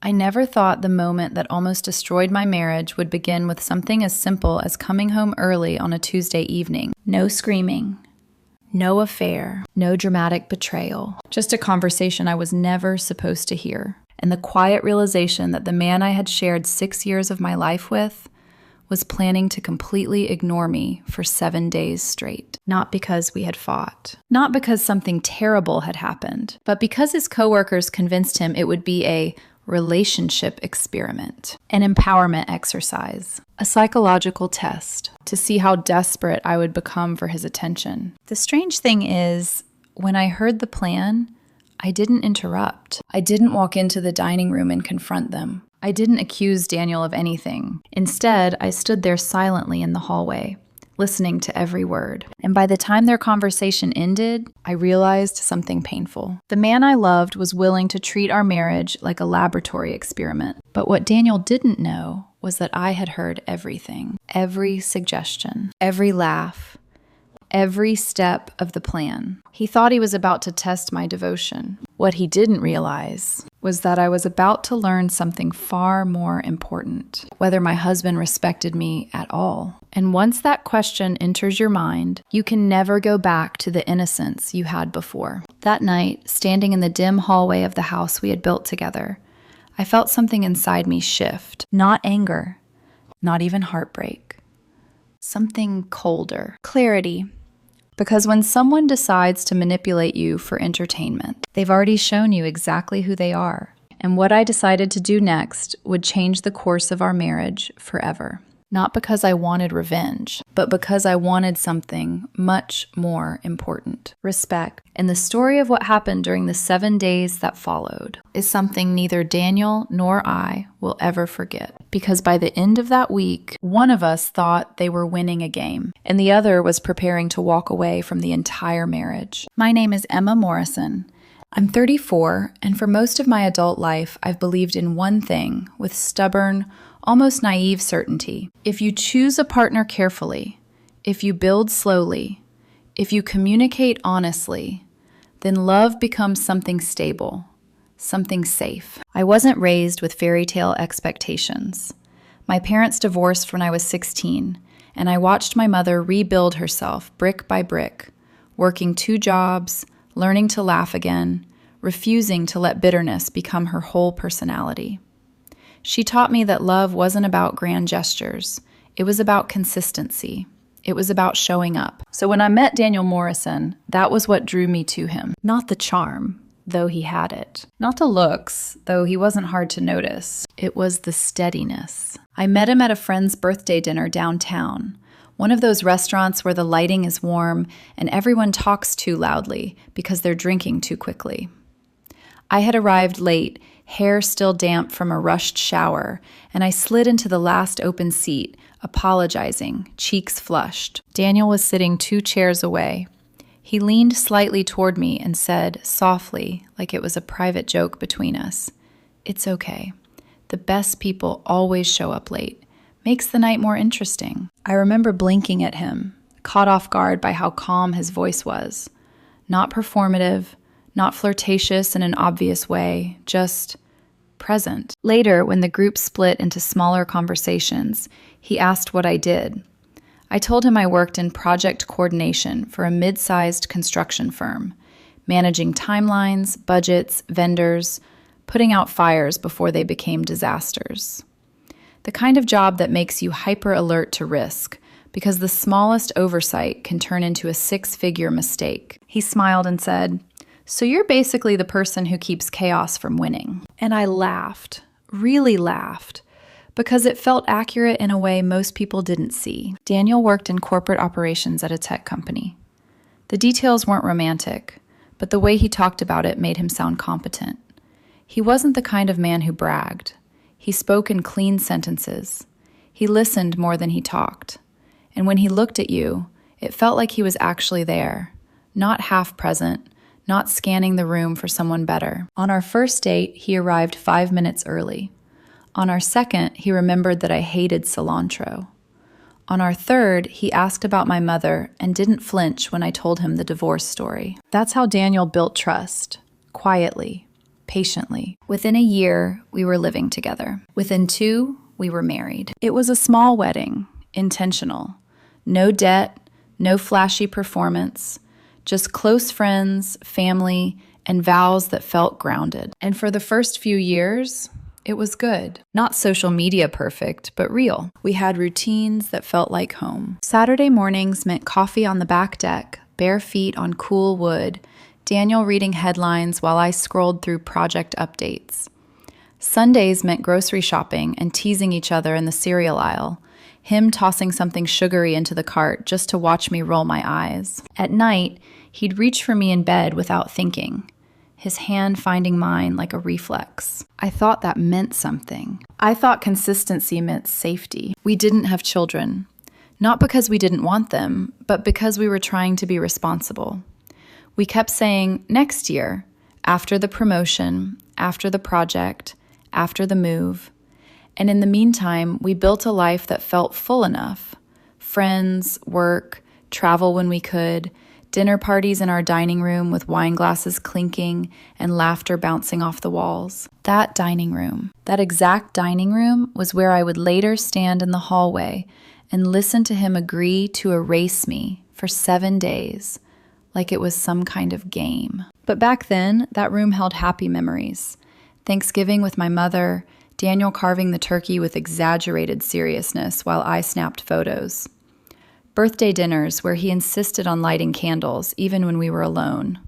I never thought the moment that almost destroyed my marriage would begin with something as simple as coming home early on a Tuesday evening. No screaming, no affair, no dramatic betrayal. Just a conversation I was never supposed to hear. And the quiet realization that the man I had shared 6 years of my life with was planning to completely ignore me for 7 days straight. Not because we had fought. Not because something terrible had happened, but because his coworkers convinced him it would be a relationship experiment, an empowerment exercise, a psychological test to see how desperate I would become for his attention. The strange thing is, when I heard the plan, I didn't interrupt. I didn't walk into the dining room and confront them. I didn't accuse Daniel of anything. Instead, I stood there silently in the hallway, listening to every word. And by the time their conversation ended, I realized something painful. The man I loved was willing to treat our marriage like a laboratory experiment. But what Daniel didn't know was that I had heard everything, every suggestion, every laugh, every step of the plan. He thought he was about to test my devotion. What he didn't realize was that I was about to learn something far more important, whether my husband respected me at all. And once that question enters your mind, you can never go back to the innocence you had before. That night, standing in the dim hallway of the house we had built together, I felt something inside me shift. Not anger, not even heartbreak. Something colder. Clarity. Because when someone decides to manipulate you for entertainment, they've already shown you exactly who they are. And what I decided to do next would change the course of our marriage forever. Not because I wanted revenge, but because I wanted something much more important: respect. And the story of what happened during the 7 days that followed is something neither Daniel nor I will ever forget. Because by the end of that week, one of us thought they were winning a game, and the other was preparing to walk away from the entire marriage. My name is Emma Morrison. I'm 34, and for most of my adult life, I've believed in one thing with stubborn, almost naive certainty. If you choose a partner carefully, if you build slowly, if you communicate honestly, then love becomes something stable, something safe. I wasn't raised with fairy tale expectations. My parents divorced when I was 16, and I watched my mother rebuild herself brick by brick, working 2 jobs, learning to laugh again, refusing to let bitterness become her whole personality. She taught me that love wasn't about grand gestures. It was about consistency. It was about showing up. So when I met Daniel Morrison, that was what drew me to him. Not the charm, though he had it. Not the looks, though he wasn't hard to notice. It was the steadiness. I met him at a friend's birthday dinner downtown, one of those restaurants where the lighting is warm and everyone talks too loudly because they're drinking too quickly. I had arrived late, hair still damp from a rushed shower, and I slid into the last open seat, apologizing, cheeks flushed. Daniel was sitting 2 chairs away. He leaned slightly toward me and said, softly, like it was a private joke between us, "It's okay. The best people always show up late. Makes the night more interesting." I remember blinking at him, caught off guard by how calm his voice was. Not performative, not flirtatious in an obvious way, just present. Later, when the group split into smaller conversations, he asked what I did. I told him I worked in project coordination for a mid-sized construction firm, managing timelines, budgets, vendors, putting out fires before they became disasters. The kind of job that makes you hyper-alert to risk, because the smallest oversight can turn into a 6-figure mistake. He smiled and said, "So you're basically the person who keeps chaos from winning." And I laughed, really laughed, because it felt accurate in a way most people didn't see. Daniel worked in corporate operations at a tech company. The details weren't romantic, but the way he talked about it made him sound competent. He wasn't the kind of man who bragged. He spoke in clean sentences. He listened more than he talked. And when he looked at you, it felt like he was actually there, not half present, not scanning the room for someone better. On our first date, he arrived 5 minutes early. On our second, he remembered that I hated cilantro. On our third, he asked about my mother and didn't flinch when I told him the divorce story. That's how Daniel built trust, quietly, patiently. Within a year, we were living together. Within 2, we were married. It was a small wedding, intentional. No debt, no flashy performance, just close friends, family, and vows that felt grounded. And for the first few years, it was good. Not social media perfect, but real. We had routines that felt like home. Saturday mornings meant coffee on the back deck, bare feet on cool wood, Daniel reading headlines while I scrolled through project updates. Sundays meant grocery shopping and teasing each other in the cereal aisle, him tossing something sugary into the cart just to watch me roll my eyes. At night, he'd reach for me in bed without thinking, his hand finding mine like a reflex. I thought that meant something. I thought consistency meant safety. We didn't have children, not because we didn't want them, but because we were trying to be responsible. We kept saying, next year, after the promotion, after the project, after the move. And in the meantime, we built a life that felt full enough. Friends, work, travel when we could, dinner parties in our dining room with wine glasses clinking and laughter bouncing off the walls. That dining room, that exact dining room, was where I would later stand in the hallway and listen to him agree to erase me for 7 days, like it was some kind of game. But back then, that room held happy memories. Thanksgiving with my mother, Daniel carving the turkey with exaggerated seriousness while I snapped photos. Birthday dinners where he insisted on lighting candles, even when we were alone.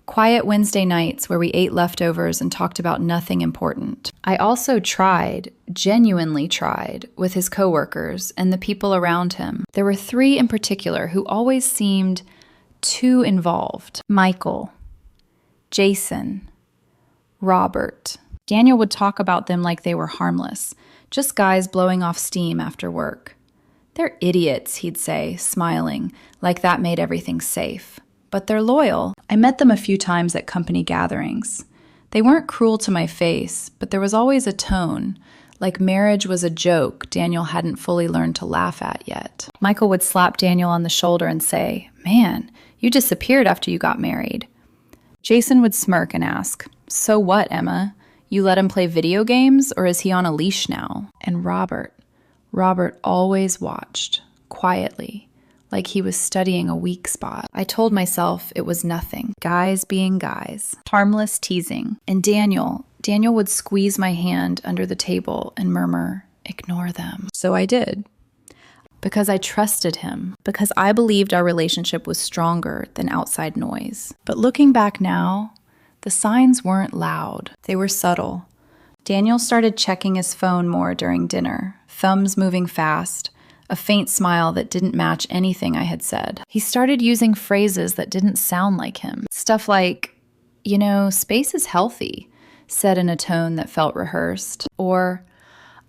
Quiet Wednesday nights where we ate leftovers and talked about nothing important. I also tried, genuinely tried, with his coworkers and the people around him. There were 3 in particular who always seemed too involved. Michael, Jason, Robert. Daniel would talk about them like they were harmless, just guys blowing off steam after work. They're idiots, he'd say, smiling, like that made everything safe. But they're loyal. I met them a few times at company gatherings. They weren't cruel to my face, but there was always a tone, like marriage was a joke Daniel hadn't fully learned to laugh at yet. Michael would slap Daniel on the shoulder and say, "Man, you disappeared after you got married." Jason would smirk and ask, "So what, Emma? You let him play video games, or is he on a leash now?" And Robert always watched, quietly, like he was studying a weak spot. I told myself it was nothing. Guys being guys. Harmless teasing. And Daniel would squeeze my hand under the table and murmur, "Ignore them." So I did. Because I trusted him. Because I believed our relationship was stronger than outside noise. But looking back now, the signs weren't loud. They were subtle. Daniel started checking his phone more during dinner, thumbs moving fast, a faint smile that didn't match anything I had said. He started using phrases that didn't sound like him. Stuff like, "Space is healthy," said in a tone that felt rehearsed. Or,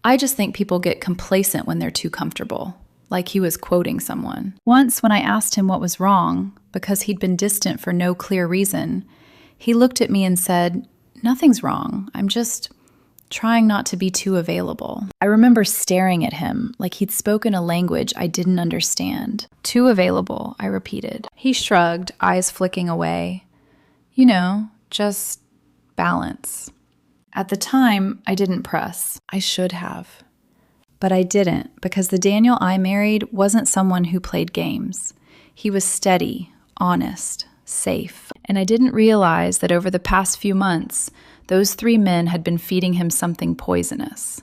"I just think people get complacent when they're too comfortable," like he was quoting someone. Once, when I asked him what was wrong, because he'd been distant for no clear reason, he looked at me and said, "Nothing's wrong. I'm just trying not to be too available." I remember staring at him like he'd spoken a language I didn't understand. "Too available," I repeated. He shrugged, eyes flicking away. Just balance. At the time, I didn't press. I should have. But I didn't, because the Daniel I married wasn't someone who played games. He was steady, honest, safe. And I didn't realize that over the past few months, those 3 men had been feeding him something poisonous.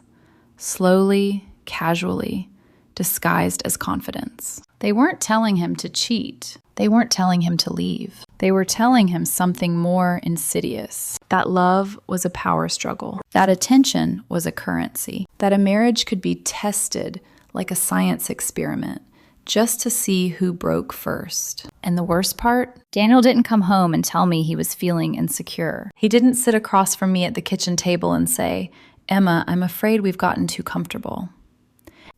Slowly, casually, disguised as confidence. They weren't telling him to cheat. They weren't telling him to leave. They were telling him something more insidious. That love was a power struggle. That attention was a currency. That a marriage could be tested like a science experiment, just to see who broke first. And the worst part? Daniel didn't come home and tell me he was feeling insecure. He didn't sit across from me at the kitchen table and say, "Emma, I'm afraid we've gotten too comfortable."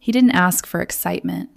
He didn't ask for excitement.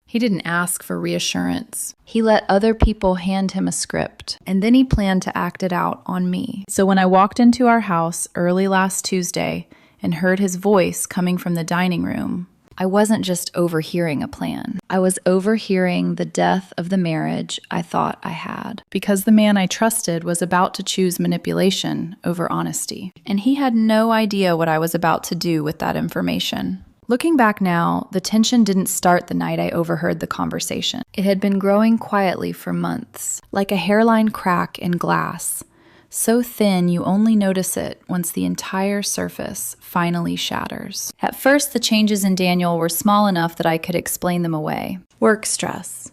He didn't ask for reassurance. He let other people hand him a script, and then he planned to act it out on me. So when I walked into our house early last Tuesday and heard his voice coming from the dining room, I wasn't just overhearing a plan. I was overhearing the death of the marriage I thought I had, because the man I trusted was about to choose manipulation over honesty. And he had no idea what I was about to do with that information. Looking back now, the tension didn't start the night I overheard the conversation. It had been growing quietly for months, like a hairline crack in glass, so thin you only notice it once the entire surface finally shatters. At first, the changes in Daniel were small enough that I could explain them away. Work stress,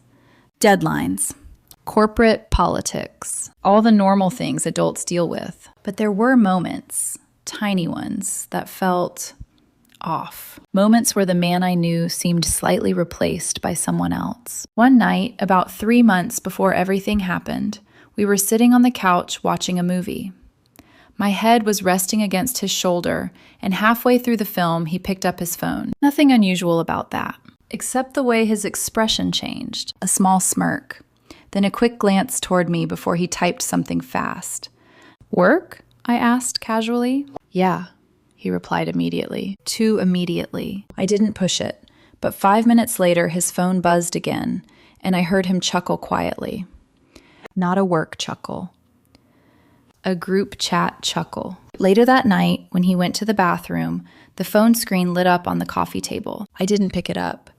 deadlines, corporate politics, all the normal things adults deal with. But there were moments, tiny ones, that felt off. Moments where the man I knew seemed slightly replaced by someone else. One night, about 3 months before everything happened, we were sitting on the couch watching a movie. My head was resting against his shoulder, and halfway through the film, he picked up his phone. Nothing unusual about that, except the way his expression changed. A small smirk, then a quick glance toward me before he typed something fast. "Work?" I asked casually. "Yeah," he replied immediately. Too immediately. I didn't push it, but 5 minutes later his phone buzzed again, and I heard him chuckle quietly. Not a work chuckle. A group chat chuckle. Later that night, when he went to the bathroom, the phone screen lit up on the coffee table. I didn't pick it up.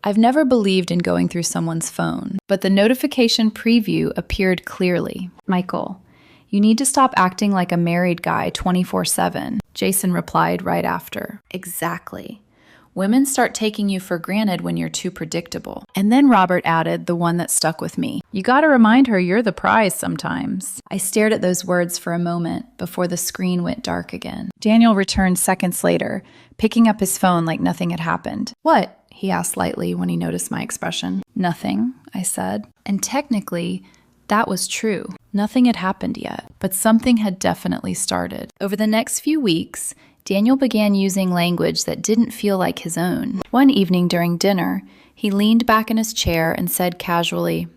I've never believed in going through someone's phone, but the notification preview appeared clearly. "Michael, you need to stop acting like a married guy 24/7, Jason replied right after. "Exactly. Women start taking you for granted when you're too predictable." And then Robert added the one that stuck with me. "You gotta remind her you're the prize sometimes." I stared at those words for a moment before the screen went dark again. Daniel returned seconds later, picking up his phone like nothing had happened. "What?" he asked lightly when he noticed my expression. "Nothing," I said. And technically, that was true. Nothing had happened yet, but something had definitely started. Over the next few weeks, Daniel began using language that didn't feel like his own. One evening during dinner, he leaned back in his chair and said casually,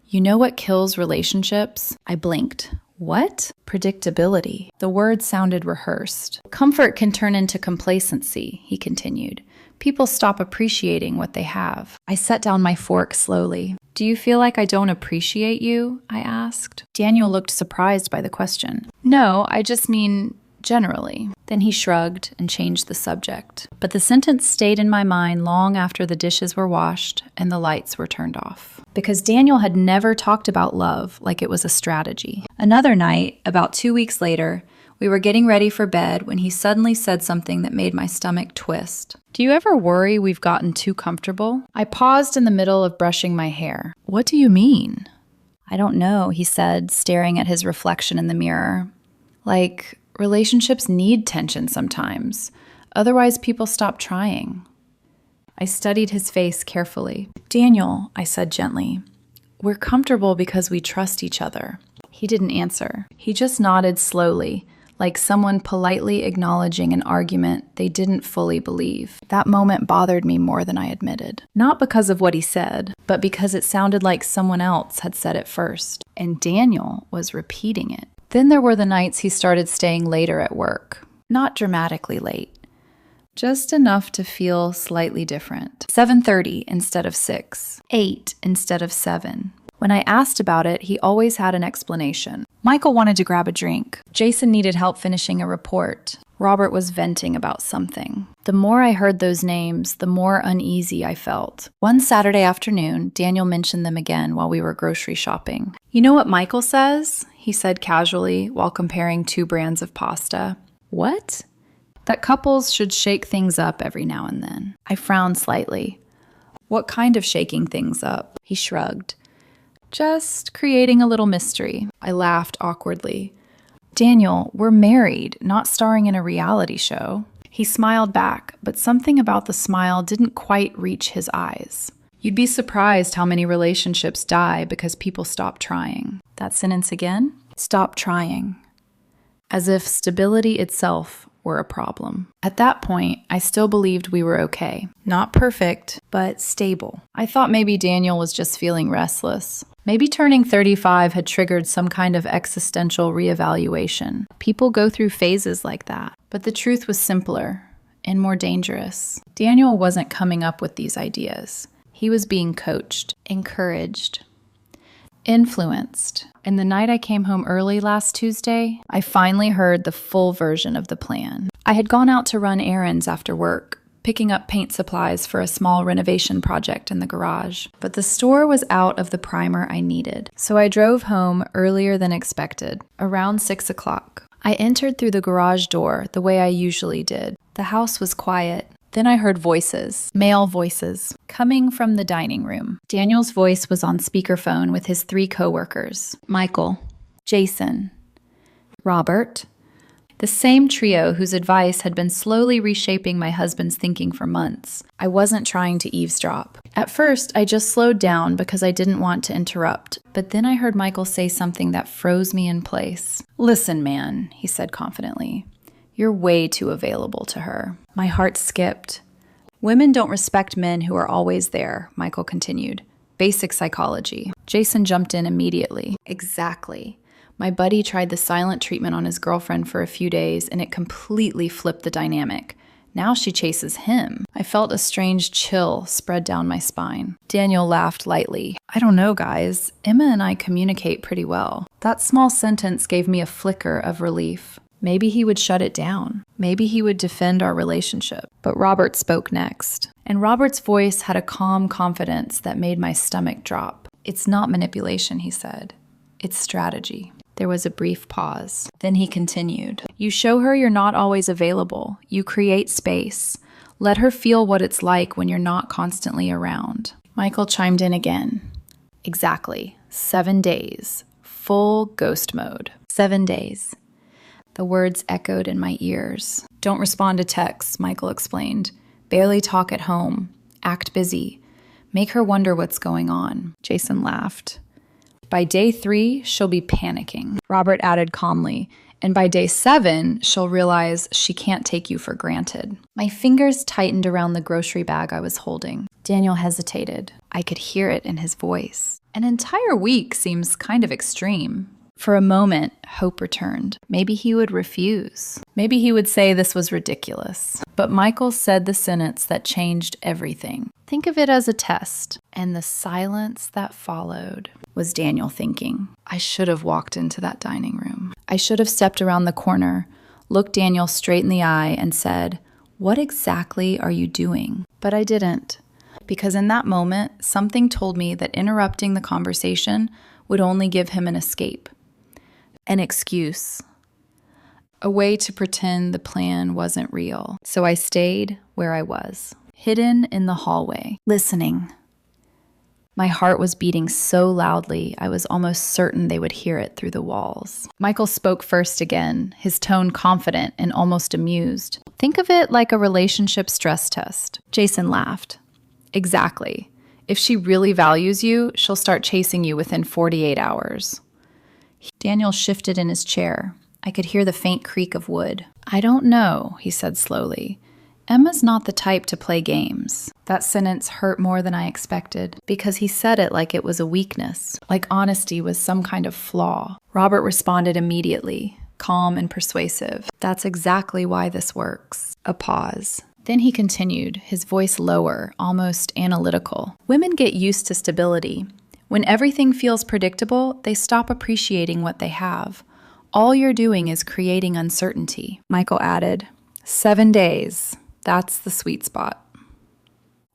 "You know what kills relationships?" I blinked. "What?" "Predictability." The word sounded rehearsed. "Comfort can turn into complacency," he continued. "People stop appreciating what they have." I set down my fork slowly. "Do you feel like I don't appreciate you?" I asked. Daniel looked surprised by the question. "No, I just mean generally." Then he shrugged and changed the subject. But the sentence stayed in my mind long after the dishes were washed and the lights were turned off. Because Daniel had never talked about love like it was a strategy. Another night, about 2 weeks later, we were getting ready for bed when he suddenly said something that made my stomach twist. "Do you ever worry we've gotten too comfortable?" I paused in the middle of brushing my hair. "What do you mean?" "I don't know," he said, staring at his reflection in the mirror. "Like, relationships need tension sometimes. Otherwise, people stop trying." I studied his face carefully. "Daniel," I said gently, "we're comfortable because we trust each other." He didn't answer. He just nodded slowly, like someone politely acknowledging an argument they didn't fully believe. That moment bothered me more than I admitted. Not because of what he said, but because it sounded like someone else had said it first, and Daniel was repeating it. Then there were the nights he started staying later at work. Not dramatically late. Just enough to feel slightly different. 7:30 instead of 6. 8 instead of 7. When I asked about it, he always had an explanation. Michael wanted to grab a drink. Jason needed help finishing a report. Robert was venting about something. The more I heard those names, the more uneasy I felt. One Saturday afternoon, Daniel mentioned them again while we were grocery shopping. "You know what Michael says?" he said casually while comparing 2 brands of pasta. "What?" "That couples should shake things up every now and then." I frowned slightly. "What kind of shaking things up?" He shrugged. "Just creating a little mystery." I laughed awkwardly. "Daniel, we're married, not starring in a reality show." He smiled back, but something about the smile didn't quite reach his eyes. "You'd be surprised how many relationships die because people stop trying." That sentence again? Stop trying. As if stability itself were a problem. At that point, I still believed we were okay. Not perfect, but stable. I thought maybe Daniel was just feeling restless. Maybe turning 35 had triggered some kind of existential reevaluation. People go through phases like that. But the truth was simpler. and more dangerous. Daniel wasn't coming up with these ideas. He was being coached, encouraged, influenced. And the night I came home early last Tuesday, I finally heard the full version of the plan. I had gone out to run errands after work, picking up paint supplies for a small renovation project in the garage. But the store was out of the primer I needed, so I drove home earlier than expected, around 6 o'clock. I entered through the garage door the way I usually did. The house was quiet. Then I heard voices, male voices, coming from the dining room. Daniel's voice was on speakerphone with his 3 coworkers: Michael, Jason, Robert, the same trio whose advice had been slowly reshaping my husband's thinking for months. I wasn't trying to eavesdrop. At first, I just slowed down because I didn't want to interrupt. But then I heard Michael say something that froze me in place. "Listen, man," he said confidently. "You're way too available to her." My heart skipped. "Women don't respect men who are always there," Michael continued. "Basic psychology." Jason jumped in immediately. "Exactly. My buddy tried the silent treatment on his girlfriend for a few days, and it completely flipped the dynamic. Now she chases him." I felt a strange chill spread down my spine. Daniel laughed lightly. "I don't know, guys. Emma and I communicate pretty well." That small sentence gave me a flicker of relief. Maybe he would shut it down. Maybe he would defend our relationship. But Robert spoke next. And Robert's voice had a calm confidence that made my stomach drop. "It's not manipulation," he said. "It's strategy." There was a brief pause. Then he continued. "You show her you're not always available. You create space. Let her feel what it's like when you're not constantly around." Michael chimed in again. "Exactly. 7 days. Full ghost mode. 7 days." The words echoed in my ears. "Don't respond to texts," Michael explained. "Barely talk at home. Act busy. Make her wonder what's going on." Jason laughed. "By day 3, she'll be panicking," Robert added calmly. "And by day 7, she'll realize she can't take you for granted." My fingers tightened around the grocery bag I was holding. Daniel hesitated. I could hear it in his voice. An entire week seems kind of extreme. For a moment, hope returned. Maybe he would refuse. Maybe he would say this was ridiculous. But Michael said the sentence that changed everything. "Think of it as a test." And the silence that followed was Daniel thinking. I should have walked into that dining room. I should have stepped around the corner, looked Daniel straight in the eye, and said, "What exactly are you doing?" But I didn't. Because in that moment, something told me that interrupting the conversation would only give him an escape. An excuse. A way to pretend the plan wasn't real. So I stayed where I was, hidden in the hallway, listening. My heart was beating so loudly, I was almost certain they would hear it through the walls. Michael spoke first again, his tone confident and almost amused. "Think of it like a relationship stress test." Jason laughed. "Exactly. If she really values you, she'll start chasing you within 48 hours. Daniel shifted in his chair. I could hear the faint creak of wood. "I don't know," he said slowly. "Emma's not the type to play games." That sentence hurt more than I expected, because he said it like it was a weakness, like honesty was some kind of flaw. Robert responded immediately, calm and persuasive. "That's exactly why this works." A pause. Then he continued, his voice lower, almost analytical. "Women get used to stability. When everything feels predictable, they stop appreciating what they have. All you're doing is creating uncertainty." Michael added, 7 days. That's the sweet spot."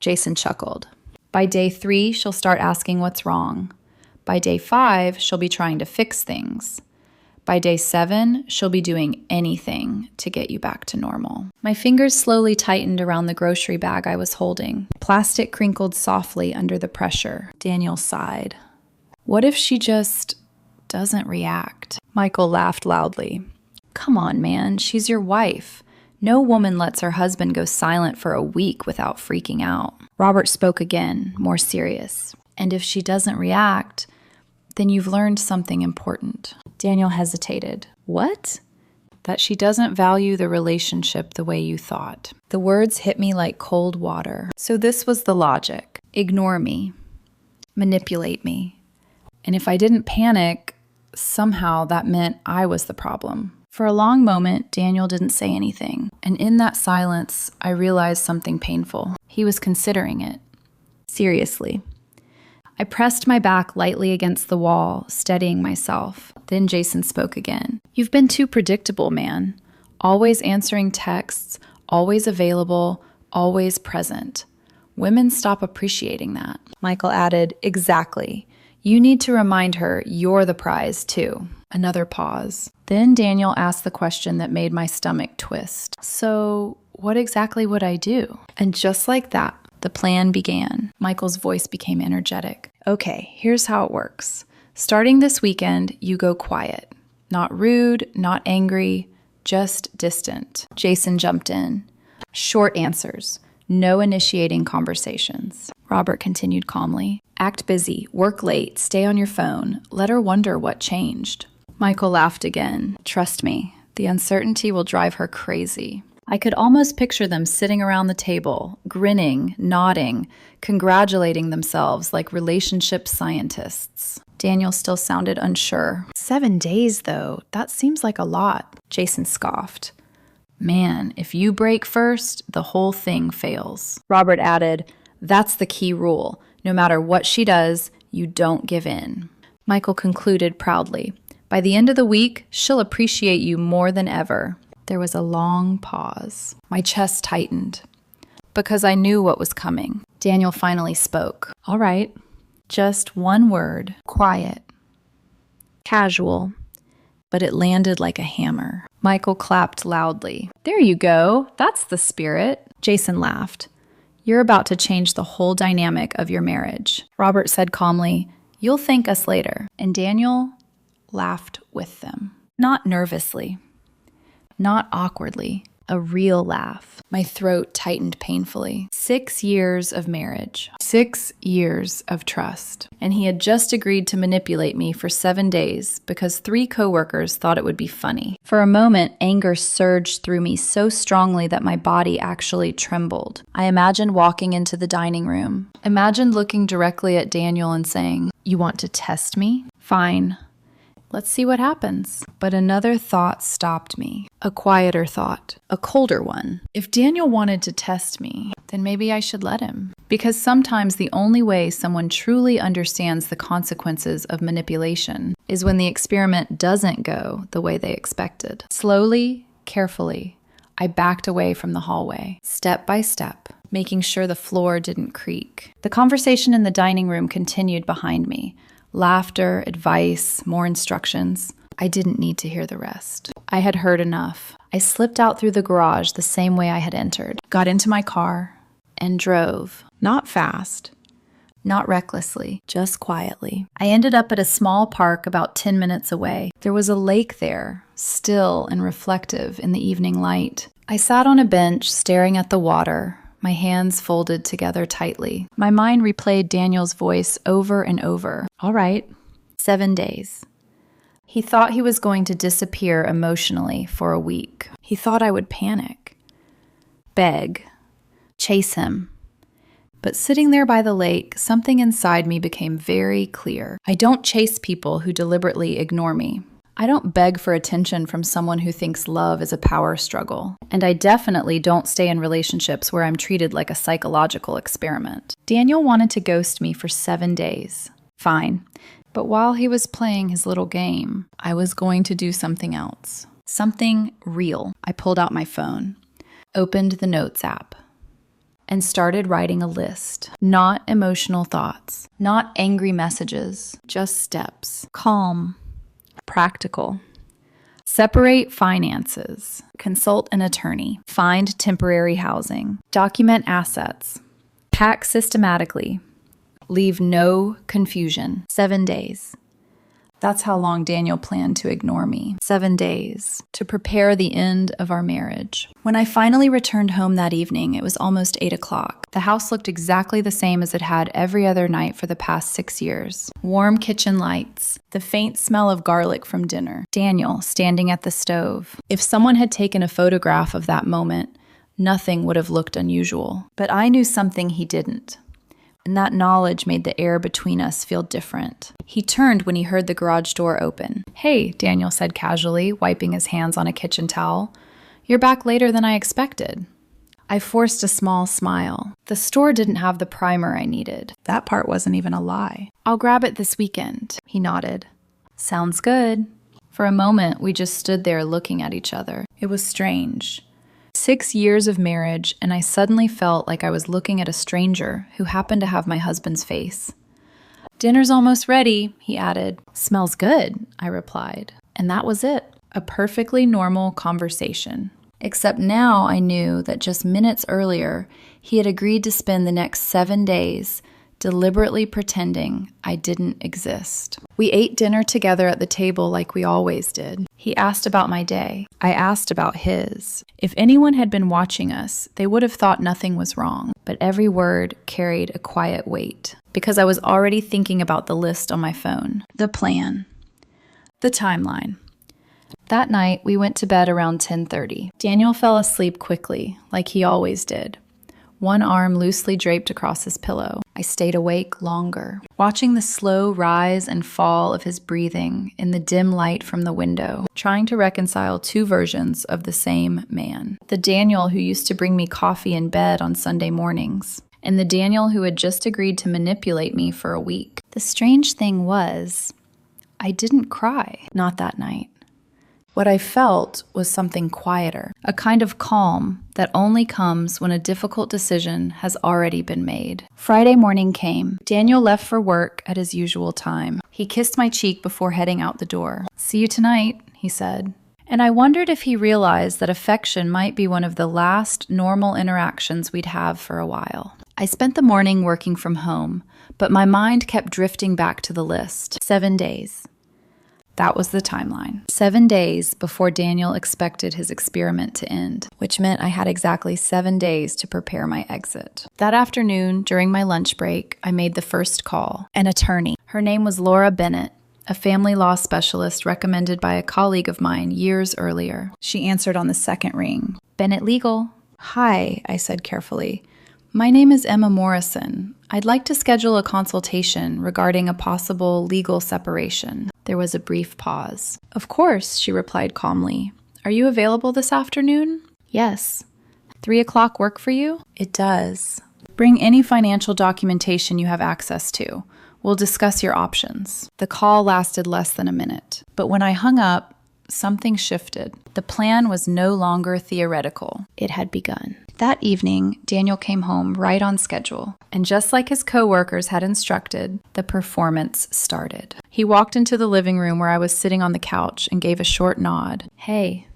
Jason chuckled. "By day 3, she'll start asking what's wrong. By day 5, she'll be trying to fix things. By day 7, she'll be doing anything to get you back to normal." My fingers slowly tightened around the grocery bag I was holding. Plastic crinkled softly under the pressure. Daniel sighed. "What if she just doesn't react?" Michael laughed loudly. "Come on, man, she's your wife. No woman lets her husband go silent for a week without freaking out." Robert spoke again, more serious. "And if she doesn't react, then you've learned something important." Daniel hesitated. "What?" "That she doesn't value the relationship the way you thought." The words hit me like cold water. So this was the logic. Ignore me. Manipulate me. And if I didn't panic, somehow that meant I was the problem. For a long moment, Daniel didn't say anything, and in that silence, I realized something painful. He was considering it. Seriously. I pressed my back lightly against the wall, steadying myself. Then Jason spoke again. "You've been too predictable, man. Always answering texts, always available, always present. Women stop appreciating that." Michael added, "Exactly. You need to remind her you're the prize, too." Another pause. Then Daniel asked the question that made my stomach twist. "So, what exactly would I do?" And just like that, the plan began. Michael's voice became energetic. "Okay, here's how it works. Starting this weekend, you go quiet. Not rude, not angry, just distant." Jason jumped in. "Short answers. No initiating conversations." Robert continued calmly. "Act busy, work late, stay on your phone. Let her wonder what changed." Michael laughed again. "Trust me, the uncertainty will drive her crazy." I could almost picture them sitting around the table, grinning, nodding, congratulating themselves like relationship scientists. Daniel still sounded unsure. 7 days, though. That seems like a lot." Jason scoffed. "Man, if you break first, the whole thing fails." Robert added, "That's the key rule. No matter what she does, you don't give in." Michael concluded proudly, "By the end of the week, she'll appreciate you more than ever." There was a long pause. My chest tightened because I knew what was coming. Daniel finally spoke. "All right, just one word. Quiet. Casual." But it landed like a hammer. Michael clapped loudly. "There you go. That's the spirit." Jason laughed. "You're about to change the whole dynamic of your marriage." Robert said calmly, "You'll thank us later." And Daniel laughed with them. Not nervously. Not awkwardly, a real laugh. My throat tightened painfully. 6 years of marriage. 6 years of trust. And he had just agreed to manipulate me for 7 days because 3 coworkers thought it would be funny. For a moment, anger surged through me so strongly that my body actually trembled. I imagined walking into the dining room. Imagined looking directly at Daniel and saying, "You want to test me? Fine. Let's see what happens." But another thought stopped me. A quieter thought. A colder one. If Daniel wanted to test me, then maybe I should let him. Because sometimes the only way someone truly understands the consequences of manipulation is when the experiment doesn't go the way they expected. Slowly, carefully, I backed away from the hallway, step by step, making sure the floor didn't creak. The conversation in the dining room continued behind me. Laughter, advice, more instructions. I didn't need to hear the rest. I had heard enough. I slipped out through the garage the same way I had entered, got into my car, and drove. Not fast, not recklessly, just quietly. I ended up at a small park about 10 minutes away. There was a lake there, still and reflective in the evening light. I sat on a bench staring at the water, my hands folded together tightly. My mind replayed Daniel's voice over and over. All right, 7 days. He thought he was going to disappear emotionally for a week. He thought I would panic, beg, chase him. But sitting there by the lake, something inside me became very clear. I don't chase people who deliberately ignore me. I don't beg for attention from someone who thinks love is a power struggle. And I definitely don't stay in relationships where I'm treated like a psychological experiment. Daniel wanted to ghost me for 7 days. Fine. But while he was playing his little game, I was going to do something else. Something real. I pulled out my phone, opened the Notes app, and started writing a list. Not emotional thoughts, not angry messages, just steps. Calm. Practical. Separate finances. Consult an attorney. Find temporary housing. Document assets. Pack systematically. Leave no confusion. 7 days. That's how long Daniel planned to ignore me. 7 days. To prepare the end of our marriage. When I finally returned home that evening, it was almost 8 o'clock. The house looked exactly the same as it had every other night for the past 6 years. Warm kitchen lights. The faint smell of garlic from dinner. Daniel standing at the stove. If someone had taken a photograph of that moment, nothing would have looked unusual. But I knew something he didn't. and that knowledge made the air between us feel different. He turned when he heard the garage door open. "Hey," Daniel said casually, wiping his hands on a kitchen towel. "You're back later than I expected." I forced a small smile. The store didn't have the primer I needed. That part wasn't even a lie. "I'll grab it this weekend," he nodded. "Sounds good." For a moment, we just stood there looking at each other. It was strange. 6 years of marriage, and I suddenly felt like I was looking at a stranger who happened to have my husband's face. "Dinner's almost ready," he added. "Smells good," I replied. And that was it. A perfectly normal conversation. Except now I knew that just minutes earlier, he had agreed to spend the next 7 days deliberately pretending I didn't exist. We ate dinner together at the table like we always did. He asked about my day. I asked about his. If anyone had been watching us, they would have thought nothing was wrong, but every word carried a quiet weight, because I was already thinking about the list on my phone, the plan, the timeline. That night, we went to bed around 10:30. Daniel fell asleep quickly, like he always did. One arm loosely draped across his pillow. I stayed awake longer, watching the slow rise and fall of his breathing in the dim light from the window, trying to reconcile two versions of the same man. The Daniel who used to bring me coffee in bed on Sunday mornings, and the Daniel who had just agreed to manipulate me for a week. The strange thing was, I didn't cry, not that night. What I felt was something quieter, a kind of calm that only comes when a difficult decision has already been made. Friday morning came. Daniel left for work at his usual time. He kissed my cheek before heading out the door. "See you tonight," he said. And I wondered if he realized that affection might be one of the last normal interactions we'd have for a while. I spent the morning working from home, but my mind kept drifting back to the list. 7 days. That was the timeline. 7 days before Daniel expected his experiment to end, which meant I had exactly 7 days to prepare my exit. That afternoon, during my lunch break, I made the first call. An attorney. Her name was Laura Bennett, a family law specialist recommended by a colleague of mine years earlier. She answered on the second ring. "Bennett Legal." "Hi," I said carefully. "My name is Emma Morrison. I'd like to schedule a consultation regarding a possible legal separation." There was a brief pause. "Of course," she replied calmly. "Are you available this afternoon?" "Yes." 3 o'clock work for you?" "It does." "Bring any financial documentation you have access to. We'll discuss your options." The call lasted less than a minute. But when I hung up, something shifted. The plan was no longer theoretical. It had begun. That evening, Daniel came home right on schedule. And just like his coworkers had instructed, the performance started. He walked into the living room where I was sitting on the couch and gave a short nod. "Hey."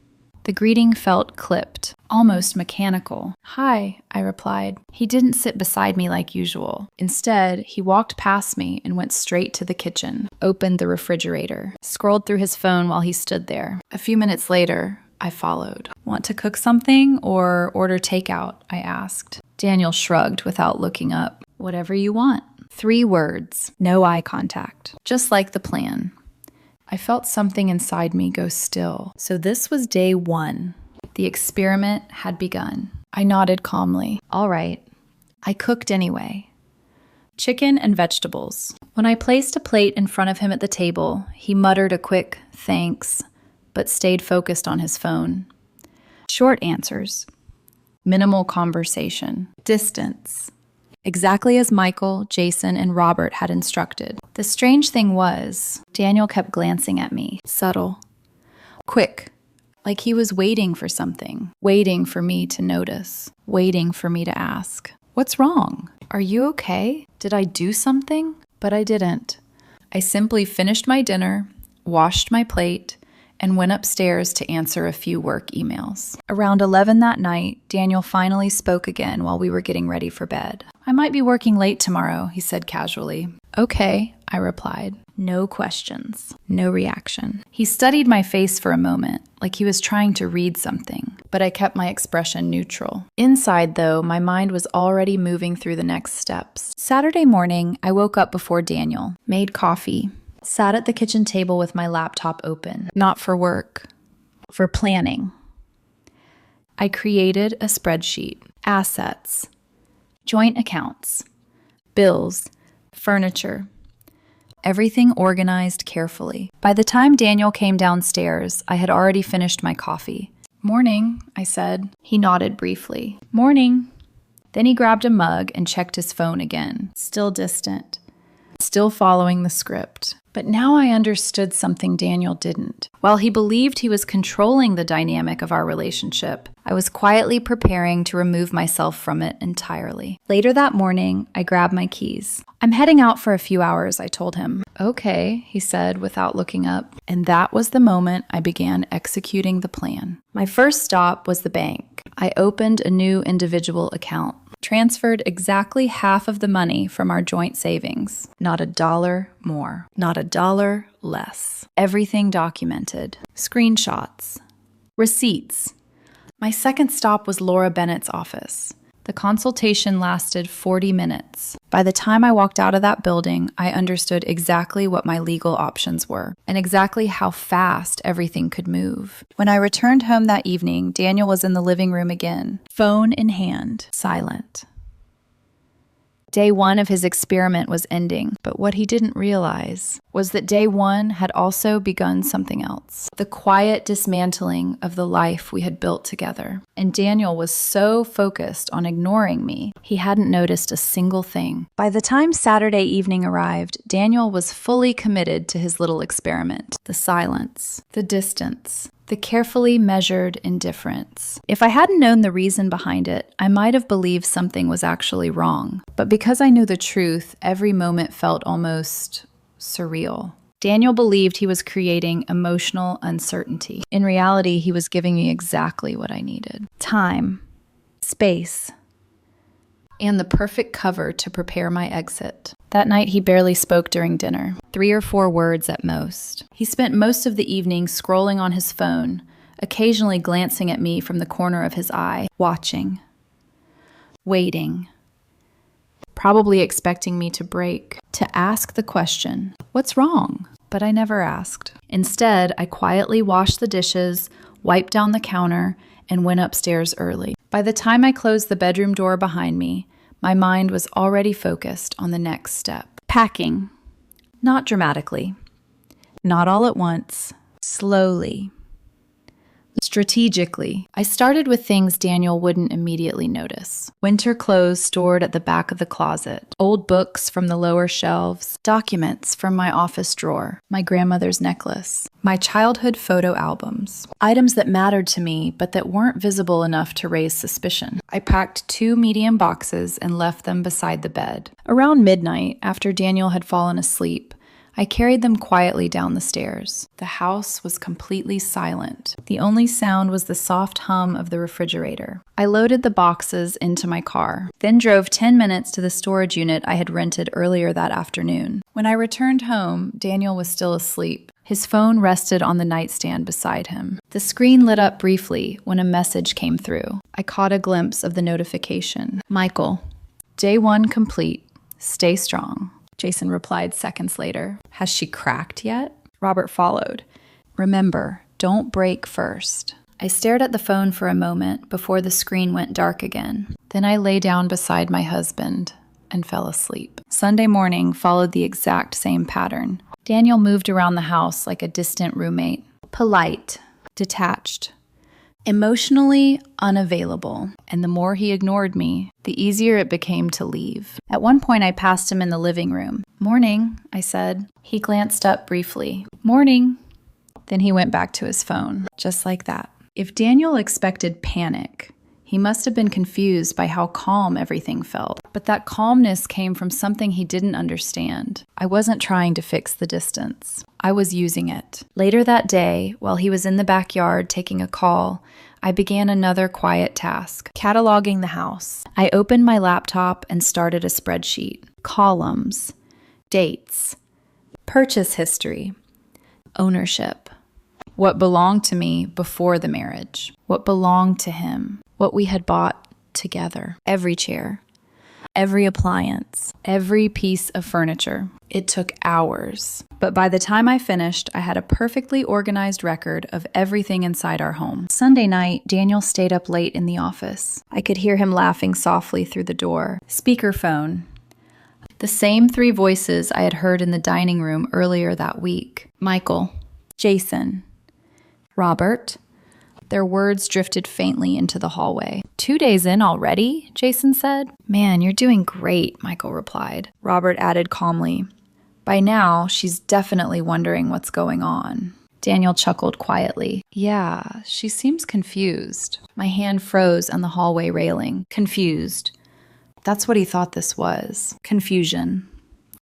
The greeting felt clipped, almost mechanical. "Hi," I replied. He didn't sit beside me like usual. Instead, he walked past me and went straight to the kitchen, opened the refrigerator, scrolled through his phone while he stood there. A few minutes later, I followed. "Want to cook something or order takeout?" I asked. Daniel shrugged without looking up. "Whatever you want." 3 words, no eye contact, just like the plan. I felt something inside me go still. So this was day 1. The experiment had begun. I nodded calmly. "All right." I cooked anyway. Chicken and vegetables. When I placed a plate in front of him at the table, he muttered a quick thanks, but stayed focused on his phone. Short answers. Minimal conversation. Distance. Exactly as Michael, Jason, and Robert had instructed. The strange thing was, Daniel kept glancing at me, subtle, quick, like he was waiting for something, waiting for me to notice, waiting for me to ask, "What's wrong? Are you okay? Did I do something?" But I didn't. I simply finished my dinner, washed my plate, and went upstairs to answer a few work emails. Around 11 that night, Daniel finally spoke again while we were getting ready for bed. "I might be working late tomorrow," he said casually. "Okay," I replied. No questions, no reaction. He studied my face for a moment, like he was trying to read something, but I kept my expression neutral. Inside, though, my mind was already moving through the next steps. Saturday morning, I woke up before Daniel, made coffee, sat at the kitchen table with my laptop open, not for work, for planning. I created a spreadsheet, assets, joint accounts, bills, furniture. Everything organized carefully. By the time Daniel came downstairs, I had already finished my coffee. "Morning," I said. He nodded briefly. "Morning." Then he grabbed a mug and checked his phone again. Still distant. Still following the script. But now I understood something Daniel didn't. While he believed he was controlling the dynamic of our relationship, I was quietly preparing to remove myself from it entirely. Later that morning, I grabbed my keys. "I'm heading out for a few hours," I told him. "Okay," he said without looking up. And that was the moment I began executing the plan. My first stop was the bank. I opened a new individual account. Transferred exactly half of the money from our joint savings. Not $1 more. Not $1 less. Everything documented. Screenshots. Receipts. My second stop was Laura Bennett's office. The consultation lasted 40 minutes. By the time I walked out of that building, I understood exactly what my legal options were and exactly how fast everything could move. When I returned home that evening, Daniel was in the living room again, phone in hand, silent. Day one of his experiment was ending, but what he didn't realize was that day one had also begun something else. The quiet dismantling of the life we had built together. And Daniel was so focused on ignoring me, he hadn't noticed a single thing. By the time Saturday evening arrived, Daniel was fully committed to his little experiment. The silence, the distance, the carefully measured indifference. If I hadn't known the reason behind it, I might have believed something was actually wrong. But because I knew the truth, every moment felt almost surreal. Daniel believed he was creating emotional uncertainty. In reality, he was giving me exactly what I needed. Time, space, and the perfect cover to prepare my exit. That night, he barely spoke during dinner. 3 or 4 words at most. He spent most of the evening scrolling on his phone, occasionally glancing at me from the corner of his eye, watching, waiting, probably expecting me to break, to ask the question, "What's wrong?" But I never asked. Instead, I quietly washed the dishes, wiped down the counter, and went upstairs early. By the time I closed the bedroom door behind me, my mind was already focused on the next step. Packing. Not dramatically. Not all at once. Slowly. Strategically. I started with things Daniel wouldn't immediately notice. Winter clothes stored at the back of the closet. Old books from the lower shelves. Documents from my office drawer. My grandmother's necklace. My childhood photo albums. Items that mattered to me, but that weren't visible enough to raise suspicion. I packed 2 medium boxes and left them beside the bed. Around midnight, after Daniel had fallen asleep, I carried them quietly down the stairs. The house was completely silent. The only sound was the soft hum of the refrigerator. I loaded the boxes into my car, then drove 10 minutes to the storage unit I had rented earlier that afternoon. When I returned home, Daniel was still asleep. His phone rested on the nightstand beside him. The screen lit up briefly when a message came through. I caught a glimpse of the notification. "Michael, day 1 complete. Stay strong." Jason replied seconds later. "Has she cracked yet?" Robert followed. "Remember, don't break first." I stared at the phone for a moment before the screen went dark again. Then I lay down beside my husband and fell asleep. Sunday morning followed the exact same pattern. Daniel moved around the house like a distant roommate. Polite, detached, emotionally unavailable, and the more he ignored me, the easier it became to leave. At one point, I passed him in the living room. "Morning," I said. He glanced up briefly. "Morning." Then he went back to his phone, just like that. If Daniel expected panic, he must have been confused by how calm everything felt. But that calmness came from something he didn't understand. I wasn't trying to fix the distance. I was using it. Later that day, while he was in the backyard taking a call, I began another quiet task, cataloging the house. I opened my laptop and started a spreadsheet. Columns, dates, purchase history, ownership. What belonged to me before the marriage, what belonged to him, what we had bought together. Every chair, every appliance, every piece of furniture. It took hours. But by the time I finished, I had a perfectly organized record of everything inside our home. Sunday night, Daniel stayed up late in the office. I could hear him laughing softly through the door. Speakerphone. The same three voices I had heard in the dining room earlier that week. Michael, Jason, Robert. Their words drifted faintly into the hallway. 2 days in already? Jason said. Man, you're doing great, Michael replied. Robert added calmly. By now, she's definitely wondering what's going on. Daniel chuckled quietly. Yeah, she seems confused. My hand froze on the hallway railing. Confused. That's what he thought this was. Confusion.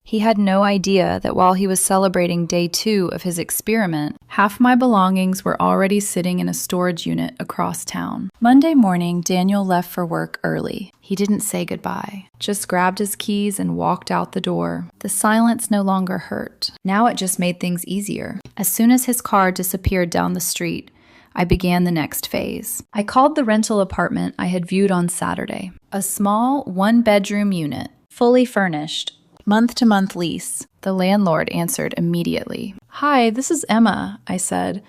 He had no idea that while he was celebrating day 2 of his experiment, half my belongings were already sitting in a storage unit across town. Monday morning, Daniel left for work early. He didn't say goodbye, just grabbed his keys and walked out the door. The silence no longer hurt. Now it just made things easier. As soon as his car disappeared down the street, I began the next phase. I called the rental apartment I had viewed on Saturday. A small 1-bedroom unit, fully furnished, month-to-month lease. The landlord answered immediately. Hi, this is Emma, I said.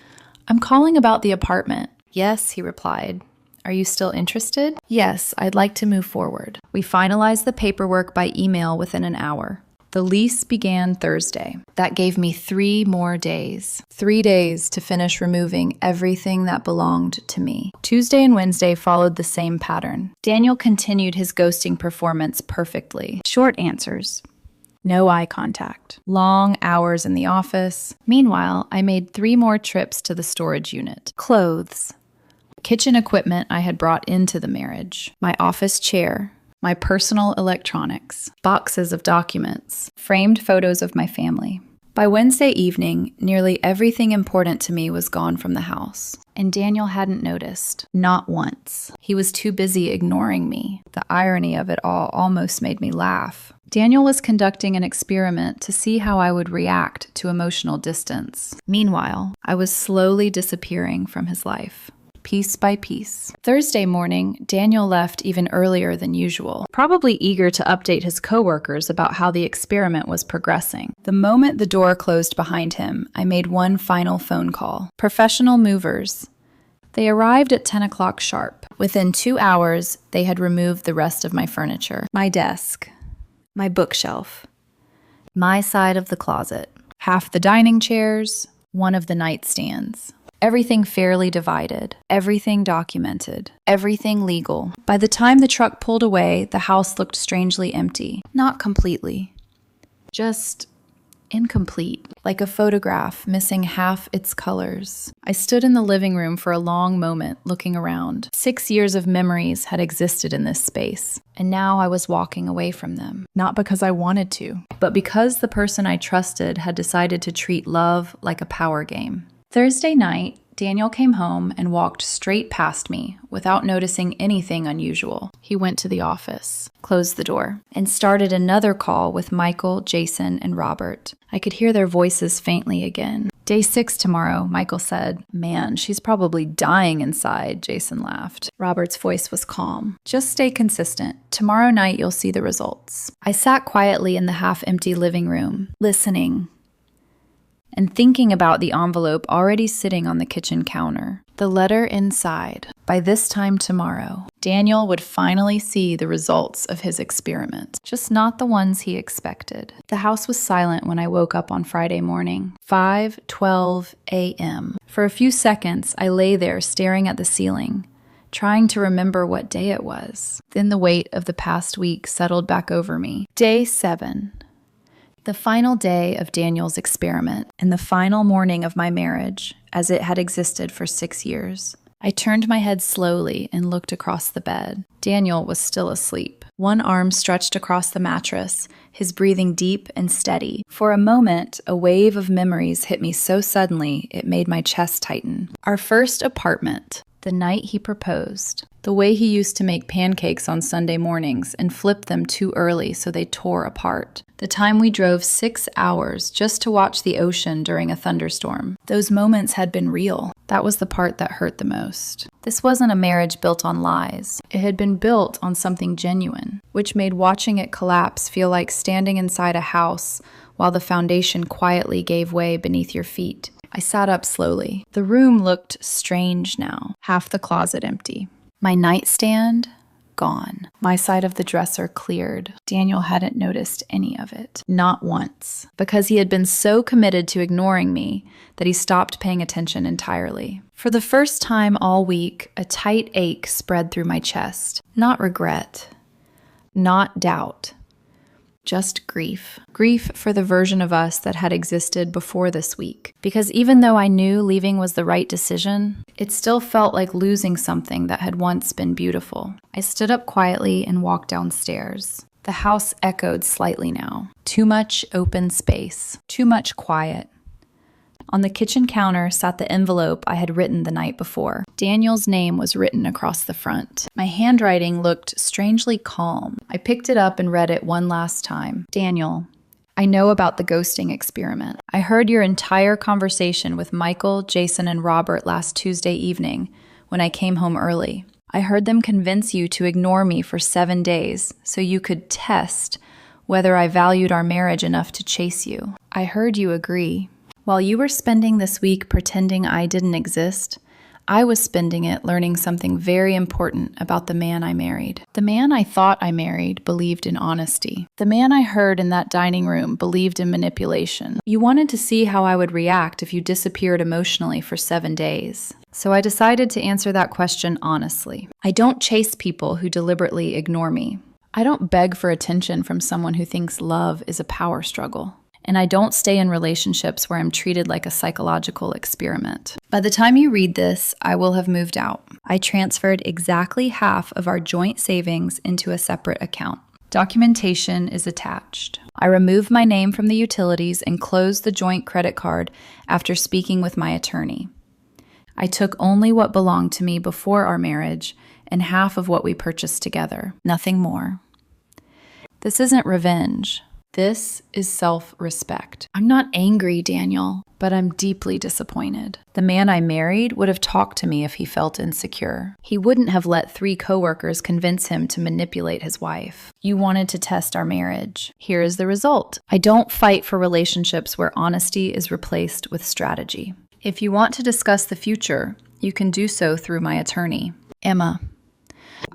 I'm calling about the apartment. Yes, he replied. Are you still interested? Yes, I'd like to move forward. We finalized the paperwork by email within an hour. The lease began Thursday. That gave me 3 more days. 3 days to finish removing everything that belonged to me. Tuesday and Wednesday followed the same pattern. Daniel continued his ghosting performance perfectly. Short answers. No eye contact. Long hours in the office. Meanwhile, I made 3 more trips to the storage unit. Clothes. Kitchen equipment I had brought into the marriage. My office chair. My personal electronics. Boxes of documents. Framed photos of my family. By Wednesday evening, nearly everything important to me was gone from the house. And Daniel hadn't noticed. Not once. He was too busy ignoring me. The irony of it all almost made me laugh. Daniel was conducting an experiment to see how I would react to emotional distance. Meanwhile, I was slowly disappearing from his life, piece by piece. Thursday morning, Daniel left even earlier than usual, probably eager to update his coworkers about how the experiment was progressing. The moment the door closed behind him, I made one final phone call. Professional movers. They arrived at 10 o'clock sharp. Within 2 hours, they had removed the rest of my furniture. My desk. My bookshelf, my side of the closet, half the dining chairs, one of the nightstands. Everything fairly divided, everything documented, everything legal. By the time the truck pulled away, the house looked strangely empty. Not completely, just incomplete, like a photograph missing half its colors. I stood in the living room for a long moment, looking around. 6 years of memories had existed in this space, and now I was walking away from them. Not because I wanted to, but because the person I trusted had decided to treat love like a power game. Thursday night, Daniel came home and walked straight past me without noticing anything unusual. He went to the office, closed the door, and started another call with Michael, Jason, and Robert. I could hear their voices faintly again. Day 6 tomorrow, Michael said. Man, she's probably dying inside, Jason laughed. Robert's voice was calm. Just stay consistent. Tomorrow night you'll see the results. I sat quietly in the half-empty living room, listening, and thinking about the envelope already sitting on the kitchen counter. The letter inside. By this time tomorrow, Daniel would finally see the results of his experiment, just not the ones he expected. The house was silent when I woke up on Friday morning, 5:12 a.m. For a few seconds, I lay there staring at the ceiling, trying to remember what day it was. Then the weight of the past week settled back over me. Day 7. The final day of Daniel's experiment, and the final morning of my marriage, as it had existed for 6 years. I turned my head slowly and looked across the bed. Daniel was still asleep, one arm stretched across the mattress, his breathing deep and steady. For a moment, a wave of memories hit me so suddenly it made my chest tighten. Our first apartment. The night he proposed. The way he used to make pancakes on Sunday mornings and flip them too early so they tore apart. The time we drove 6 hours just to watch the ocean during a thunderstorm. Those moments had been real. That was the part that hurt the most. This wasn't a marriage built on lies. It had been built on something genuine, which made watching it collapse feel like standing inside a house while the foundation quietly gave way beneath your feet. I sat up slowly. The room looked strange now, half the closet empty. My nightstand, gone. My side of the dresser cleared. Daniel hadn't noticed any of it. Not once. Because he had been so committed to ignoring me that he stopped paying attention entirely. For the first time all week, a tight ache spread through my chest. Not regret. Not doubt. Just grief. Grief for the version of us that had existed before this week. Because even though I knew leaving was the right decision, it still felt like losing something that had once been beautiful. I stood up quietly and walked downstairs. The house echoed slightly now. Too much open space. Too much quiet. On the kitchen counter sat the envelope I had written the night before. Daniel's name was written across the front. My handwriting looked strangely calm. I picked it up and read it one last time. Daniel, I know about the ghosting experiment. I heard your entire conversation with Michael, Jason, and Robert last Tuesday evening when I came home early. I heard them convince you to ignore me for 7 days so you could test whether I valued our marriage enough to chase you. I heard you agree. While you were spending this week pretending I didn't exist, I was spending it learning something very important about the man I married. The man I thought I married believed in honesty. The man I heard in that dining room believed in manipulation. You wanted to see how I would react if you disappeared emotionally for 7 days. So I decided to answer that question honestly. I don't chase people who deliberately ignore me. I don't beg for attention from someone who thinks love is a power struggle. And I don't stay in relationships where I'm treated like a psychological experiment. By the time you read this, I will have moved out. I transferred exactly half of our joint savings into a separate account. Documentation is attached. I removed my name from the utilities and closed the joint credit card after speaking with my attorney. I took only what belonged to me before our marriage and half of what we purchased together. Nothing more. This isn't revenge. This is self-respect. I'm not angry, Daniel, but I'm deeply disappointed. The man I married would have talked to me if he felt insecure. He wouldn't have let 3 coworkers convince him to manipulate his wife. You wanted to test our marriage. Here is the result. I don't fight for relationships where honesty is replaced with strategy. If you want to discuss the future, you can do so through my attorney, Emma.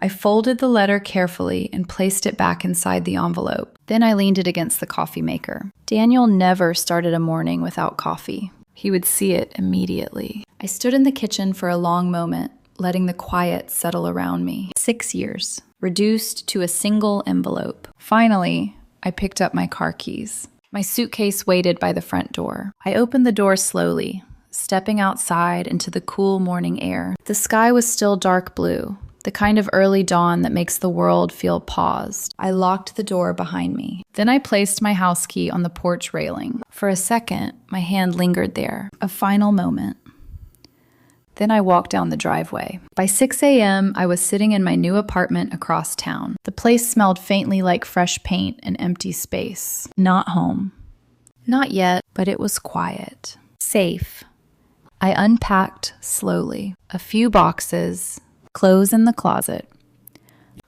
I folded the letter carefully and placed it back inside the envelope. Then I leaned it against the coffee maker. Daniel never started a morning without coffee. He would see it immediately. I stood in the kitchen for a long moment, letting the quiet settle around me. 6 years, reduced to a single envelope. Finally, I picked up my car keys. My suitcase waited by the front door. I opened the door slowly, stepping outside into the cool morning air. The sky was still dark blue. The kind of early dawn that makes the world feel paused. I locked the door behind me. Then I placed my house key on the porch railing. For a second, my hand lingered there. A final moment. Then I walked down the driveway. By 6 a.m., I was sitting in my new apartment across town. The place smelled faintly like fresh paint and empty space. Not home. Not yet, but it was quiet. Safe. I unpacked slowly. A few boxes, clothes in the closet,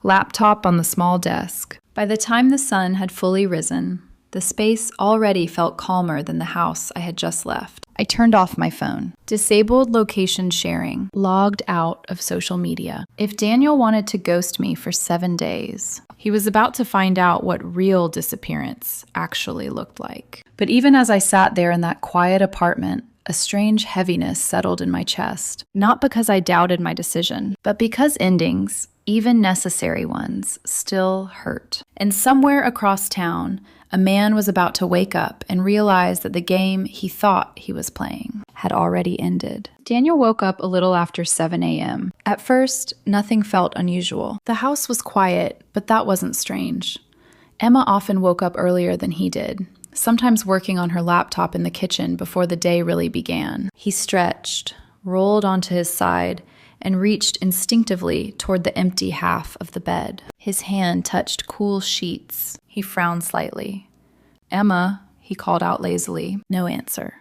laptop on the small desk. By the time the sun had fully risen, the space already felt calmer than the house I had just left. I turned off my phone, disabled location sharing, logged out of social media. If Daniel wanted to ghost me for 7 days, he was about to find out what real disappearance actually looked like. But even as I sat there in that quiet apartment, a strange heaviness settled in my chest, not because I doubted my decision, but because endings, even necessary ones, still hurt. And somewhere across town, a man was about to wake up and realize that the game he thought he was playing had already ended. Daniel woke up a little after 7 a.m. At first, nothing felt unusual. The house was quiet, but that wasn't strange. Emma often woke up earlier than he did, sometimes working on her laptop in the kitchen before the day really began. He stretched, rolled onto his side, and reached instinctively toward the empty half of the bed. His hand touched cool sheets. He frowned slightly. "Emma," he called out lazily. No answer.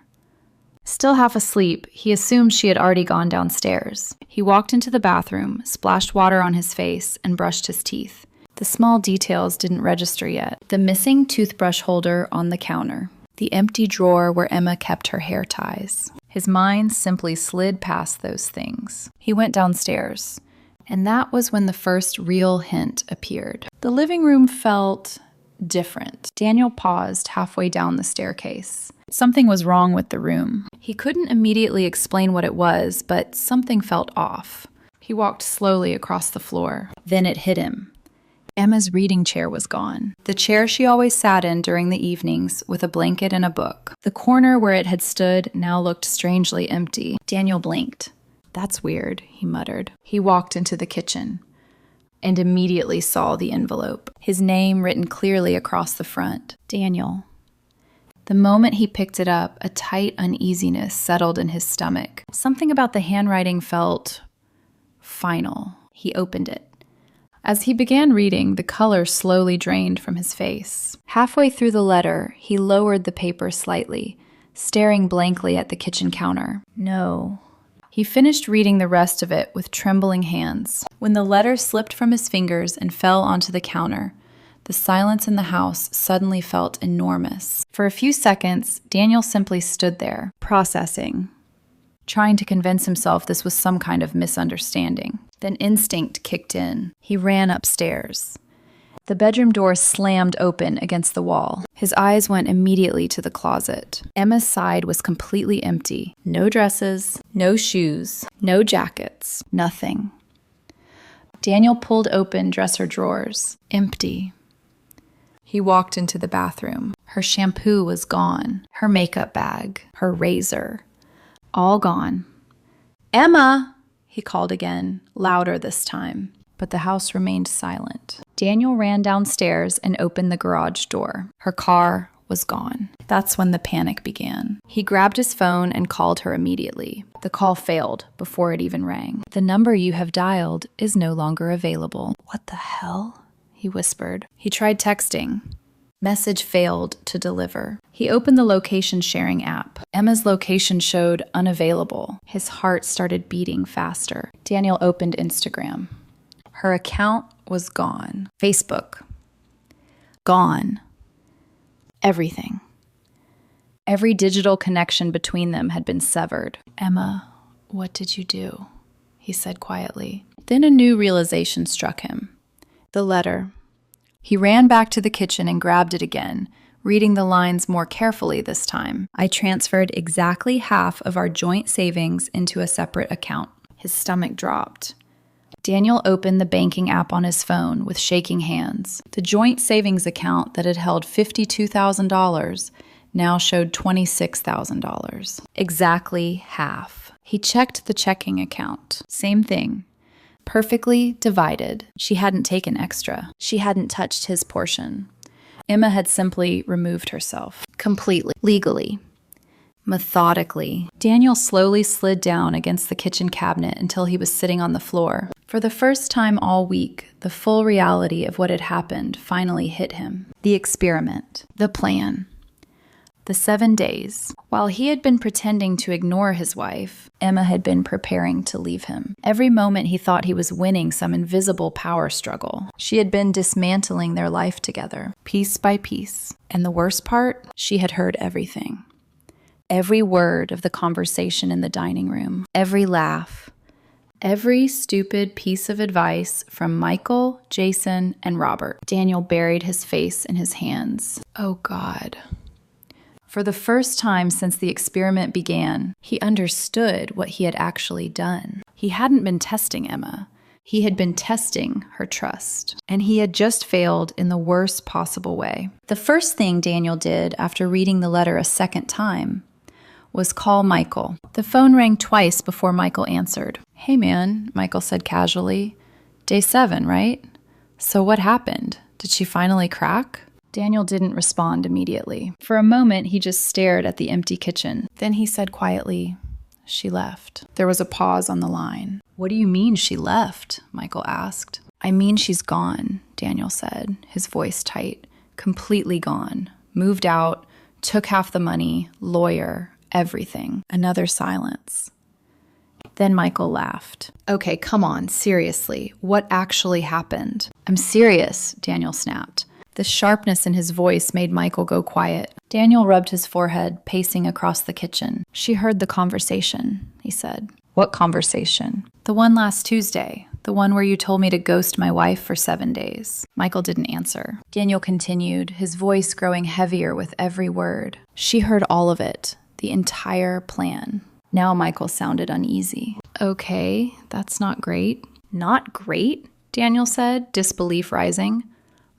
Still half asleep, he assumed she had already gone downstairs. He walked into the bathroom, splashed water on his face, and brushed his teeth. The small details didn't register yet. The missing toothbrush holder on the counter. The empty drawer where Emma kept her hair ties. His mind simply slid past those things. He went downstairs. And that was when the first real hint appeared. The living room felt different. Daniel paused halfway down the staircase. Something was wrong with the room. He couldn't immediately explain what it was, but something felt off. He walked slowly across the floor. Then it hit him. Emma's reading chair was gone. The chair she always sat in during the evenings with a blanket and a book. The corner where it had stood now looked strangely empty. Daniel blinked. "That's weird," he muttered. He walked into the kitchen and immediately saw the envelope. His name written clearly across the front. Daniel. The moment he picked it up, a tight uneasiness settled in his stomach. Something about the handwriting felt final. He opened it. As he began reading, the color slowly drained from his face. Halfway through the letter, he lowered the paper slightly, staring blankly at the kitchen counter. No. He finished reading the rest of it with trembling hands. When the letter slipped from his fingers and fell onto the counter, the silence in the house suddenly felt enormous. For a few seconds, Daniel simply stood there, processing, trying to convince himself this was some kind of misunderstanding. Then instinct kicked in. He ran upstairs. The bedroom door slammed open against the wall. His eyes went immediately to the closet. Emma's side was completely empty. No dresses, no shoes, no jackets, nothing. Daniel pulled open dresser drawers. Empty. He walked into the bathroom. Her shampoo was gone. Her makeup bag. Her razor. All gone. "Emma!" he called again, louder this time. But the house remained silent. Daniel ran downstairs and opened the garage door. Her car was gone. That's when the panic began. He grabbed his phone and called her immediately. The call failed before it even rang. "The number you have dialed is no longer available." "What the hell?" he whispered. He tried texting. Message failed to deliver. He opened the location sharing app. Emma's location showed unavailable. His heart started beating faster. Daniel opened Instagram. Her account was gone. Facebook. Gone. Everything. Every digital connection between them had been severed. "Emma, what did you do?" he said quietly. Then a new realization struck him. The letter. He ran back to the kitchen and grabbed it again, reading the lines more carefully this time. "I transferred exactly half of our joint savings into a separate account." His stomach dropped. Daniel opened the banking app on his phone with shaking hands. The joint savings account that had held $52,000 now showed $26,000. Exactly half. He checked the checking account. Same thing. Perfectly divided. She hadn't taken extra. She hadn't touched his portion. Emma had simply removed herself. Completely. Legally. Methodically. Daniel slowly slid down against the kitchen cabinet until he was sitting on the floor. For the first time all week, the full reality of what had happened finally hit him. The experiment. The plan. The 7 days. While he had been pretending to ignore his wife, Emma had been preparing to leave him. Every moment he thought he was winning some invisible power struggle. She had been dismantling their life together, piece by piece. And the worst part, she had heard everything. Every word of the conversation in the dining room. Every laugh. Every stupid piece of advice from Michael, Jason, and Robert. Daniel buried his face in his hands. Oh God. For the first time since the experiment began, he understood what he had actually done. He hadn't been testing Emma. He had been testing her trust. And he had just failed in the worst possible way. The first thing Daniel did after reading the letter a second time was call Michael. The phone rang twice before Michael answered. "Hey man," Michael said casually. "Day 7, right? So what happened? Did she finally crack?" Daniel didn't respond immediately. For a moment, he just stared at the empty kitchen. Then he said quietly, "She left." There was a pause on the line. "What do you mean she left?" Michael asked. "I mean she's gone," Daniel said, his voice tight. "Completely gone. Moved out, took half the money, lawyer, everything." Another silence. Then Michael laughed. "Okay, come on, seriously. What actually happened?" "I'm serious," Daniel snapped. The sharpness in his voice made Michael go quiet. Daniel rubbed his forehead, pacing across the kitchen. "She heard the conversation," he said. "What conversation?" "The one last Tuesday, The one where you told me to ghost my wife for 7 days. Michael didn't answer. Daniel continued, his voice growing heavier with every word. She heard all of it, the entire plan. Now Michael sounded uneasy. Okay, that's not great. Not great? Daniel said, disbelief rising.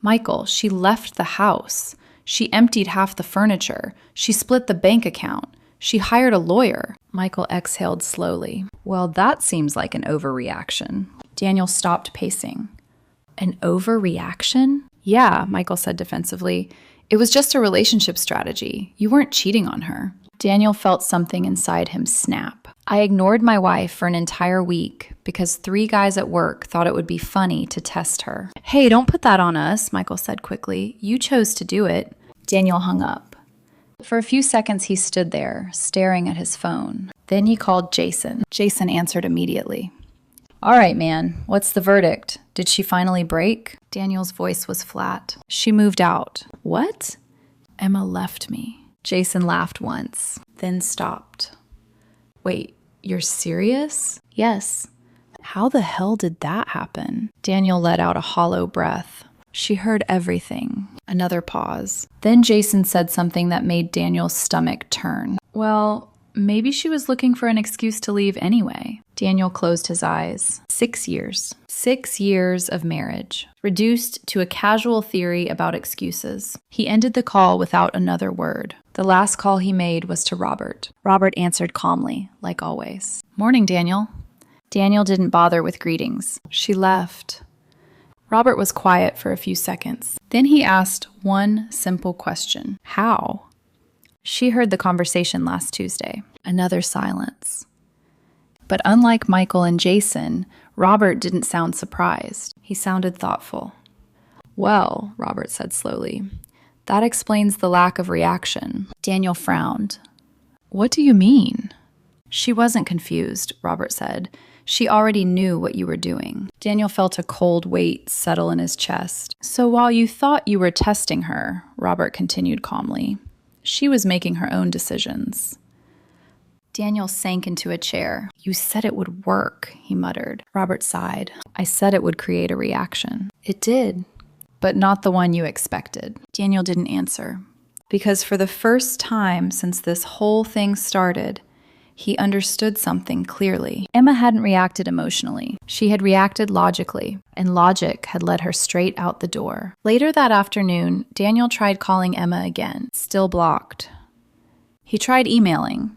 Michael, she left the house. She emptied half the furniture. She split the bank account. She hired a lawyer. Michael exhaled slowly. Well, that seems like an overreaction. Daniel stopped pacing. An overreaction? Yeah, Michael said defensively. It was just a relationship strategy. You weren't cheating on her. Daniel felt something inside him snap. I ignored my wife for an entire week because 3 guys at work thought it would be funny to test her. Hey, don't put that on us, Michael said quickly. You chose to do it. Daniel hung up. For a few seconds, he stood there, staring at his phone. Then he called Jason. Jason answered immediately. All right, man, what's the verdict? Did she finally break? Daniel's voice was flat. She moved out. What? Emma left me. Jason laughed once, then stopped. Wait, you're serious? Yes. How the hell did that happen? Daniel let out a hollow breath. She heard everything. Another pause. Then Jason said something that made Daniel's stomach turn. Well, maybe she was looking for an excuse to leave anyway. Daniel closed his eyes. 6 years. 6 years of marriage, reduced to a casual theory about excuses. He ended the call without another word. The last call he made was to Robert. Robert answered calmly, like always. Morning, Daniel. Daniel didn't bother with greetings. She left. Robert was quiet for a few seconds. Then he asked one simple question. How? She heard the conversation last Tuesday. Another silence. But unlike Michael and Jason, Robert didn't sound surprised. He sounded thoughtful. Well, Robert said slowly, that explains the lack of reaction. Daniel frowned. What do you mean? She wasn't confused, Robert said. She already knew what you were doing. Daniel felt a cold weight settle in his chest. So while you thought you were testing her, Robert continued calmly, she was making her own decisions. Daniel sank into a chair. You said it would work, he muttered. Robert sighed. I said it would create a reaction. It did, but not the one you expected. Daniel didn't answer, because for the first time since this whole thing started, he understood something clearly. Emma hadn't reacted emotionally. She had reacted logically, and logic had led her straight out the door. Later that afternoon, Daniel tried calling Emma again, still blocked. He tried emailing.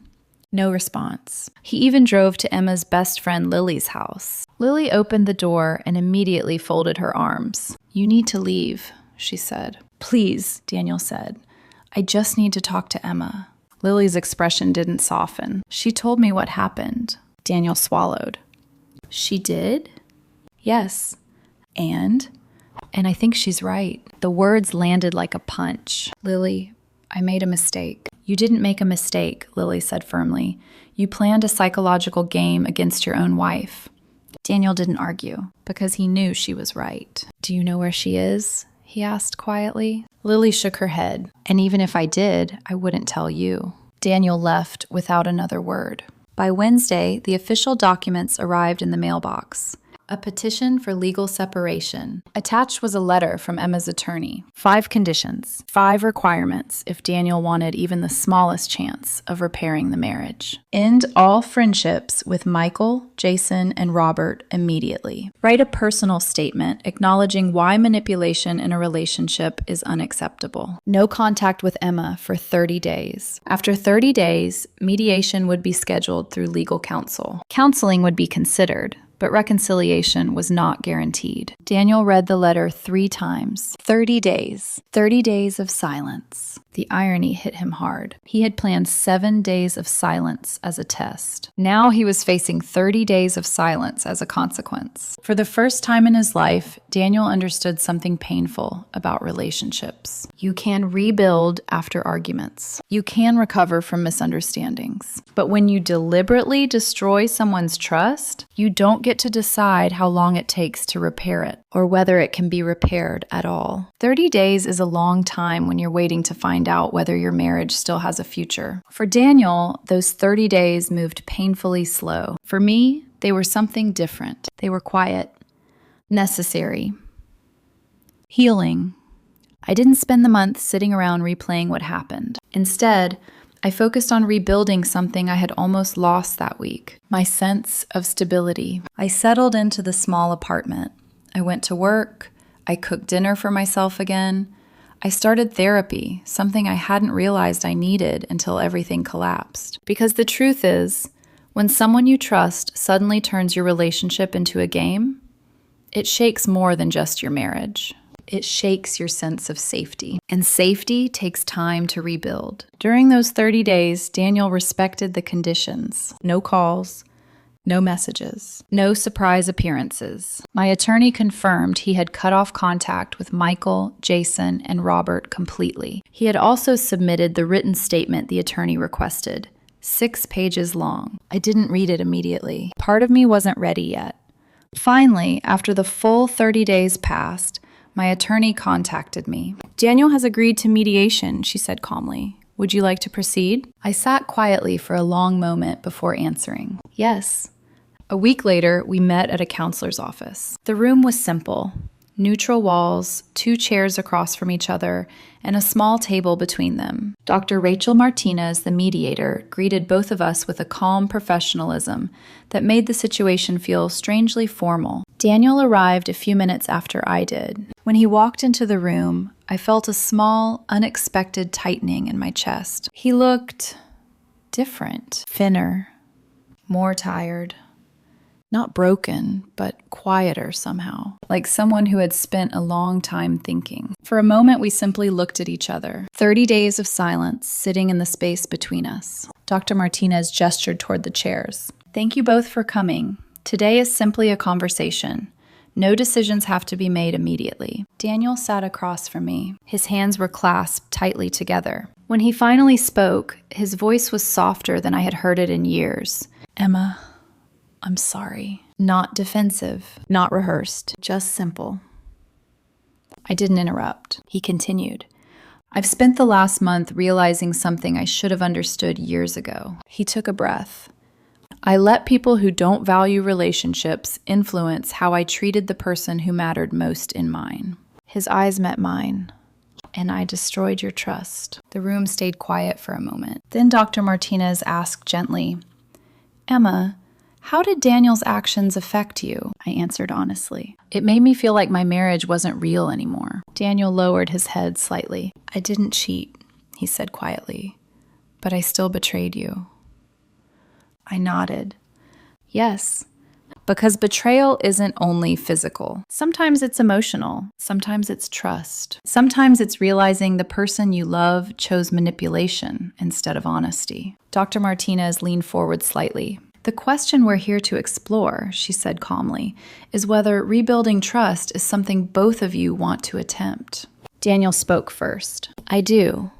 No response. He even drove to Emma's best friend Lily's house. Lily opened the door and immediately folded her arms. You need to leave, she said. Please, Daniel said. I just need to talk to Emma. Lily's expression didn't soften. She told me what happened. Daniel swallowed. She did? Yes. And I think she's right. The words landed like a punch. Lily, I made a mistake. You didn't make a mistake, Lily said firmly. You planned a psychological game against your own wife. Daniel didn't argue, because he knew she was right. Do you know where she is? He asked quietly. Lily shook her head. And even if I did, I wouldn't tell you. Daniel left without another word. By Wednesday, the official documents arrived in the mailbox. A petition for legal separation. Attached was a letter from Emma's attorney. 5 conditions, 5 requirements if Daniel wanted even the smallest chance of repairing the marriage. End all friendships with Michael, Jason, and Robert immediately. Write a personal statement acknowledging why manipulation in a relationship is unacceptable. No contact with Emma for 30 days. After 30 days, mediation would be scheduled through legal counsel. Counseling would be considered, but reconciliation was not guaranteed. Daniel read the letter 3 times. 30 days. 30 days of silence. The irony hit him hard. He had planned 7 days of silence as a test. Now he was facing 30 days of silence as a consequence. For the first time in his life, Daniel understood something painful about relationships. You can rebuild after arguments. You can recover from misunderstandings. But when you deliberately destroy someone's trust, you don't get to decide how long it takes to repair it, or whether it can be repaired at all. 30 days is a long time when you're waiting to find out whether your marriage still has a future. For Daniel, those 30 days moved painfully slow. For me, they were something different. They were quiet, Necessary. Healing. I didn't spend the month sitting around replaying what happened. Instead, I focused on rebuilding something I had almost lost that week, my sense of stability. I settled into the small apartment. I went to work. I cooked dinner for myself again. I started therapy, something I hadn't realized I needed until everything collapsed. Because the truth is, when someone you trust suddenly turns your relationship into a game, it shakes more than just your marriage. It shakes your sense of safety. And safety takes time to rebuild. During those 30 days, Daniel respected the conditions. No calls, no messages, no surprise appearances. My attorney confirmed he had cut off contact with Michael, Jason, and Robert completely. He had also submitted the written statement the attorney requested, 6 pages long. I didn't read it immediately. Part of me wasn't ready yet. Finally, after the full 30 days passed, my attorney contacted me. "Daniel has agreed to mediation," she said calmly. "Would you like to proceed?" I sat quietly for a long moment before answering. Yes. A week later, we met at a counselor's office. The room was simple. Neutral walls, 2 chairs across from each other, and a small table between them. Dr. Rachel Martinez, the mediator, greeted both of us with a calm professionalism that made the situation feel strangely formal. Daniel arrived a few minutes after I did. When he walked into the room, I felt a small, unexpected tightening in my chest. He looked different, thinner, more tired. Not broken, but quieter somehow, like someone who had spent a long time thinking. For a moment, we simply looked at each other. 30 days of silence sitting in the space between us. Dr. Martinez gestured toward the chairs. "Thank you both for coming. Today is simply a conversation. No decisions have to be made immediately." Daniel sat across from me. His hands were clasped tightly together. When he finally spoke, his voice was softer than I had heard it in years. "Emma, I'm sorry." Not defensive, not rehearsed, just simple. I didn't interrupt. He continued. "I've spent the last month realizing something I should have understood years ago." He took a breath. "I let people who don't value relationships influence how I treated the person who mattered most in mine." His eyes met mine. "And I destroyed your trust." The room stayed quiet for a moment. Then Dr. Martinez asked gently, "Emma, how did Daniel's actions affect you?" I answered honestly. "It made me feel like my marriage wasn't real anymore." Daniel lowered his head slightly. "I didn't cheat," he said quietly, "but I still betrayed you." I nodded. Yes, because betrayal isn't only physical. Sometimes it's emotional. Sometimes it's trust. Sometimes it's realizing the person you love chose manipulation instead of honesty. Dr. Martinez leaned forward slightly. "The question we're here to explore," she said calmly, "is whether rebuilding trust is something both of you want to attempt." Daniel spoke first. "I do."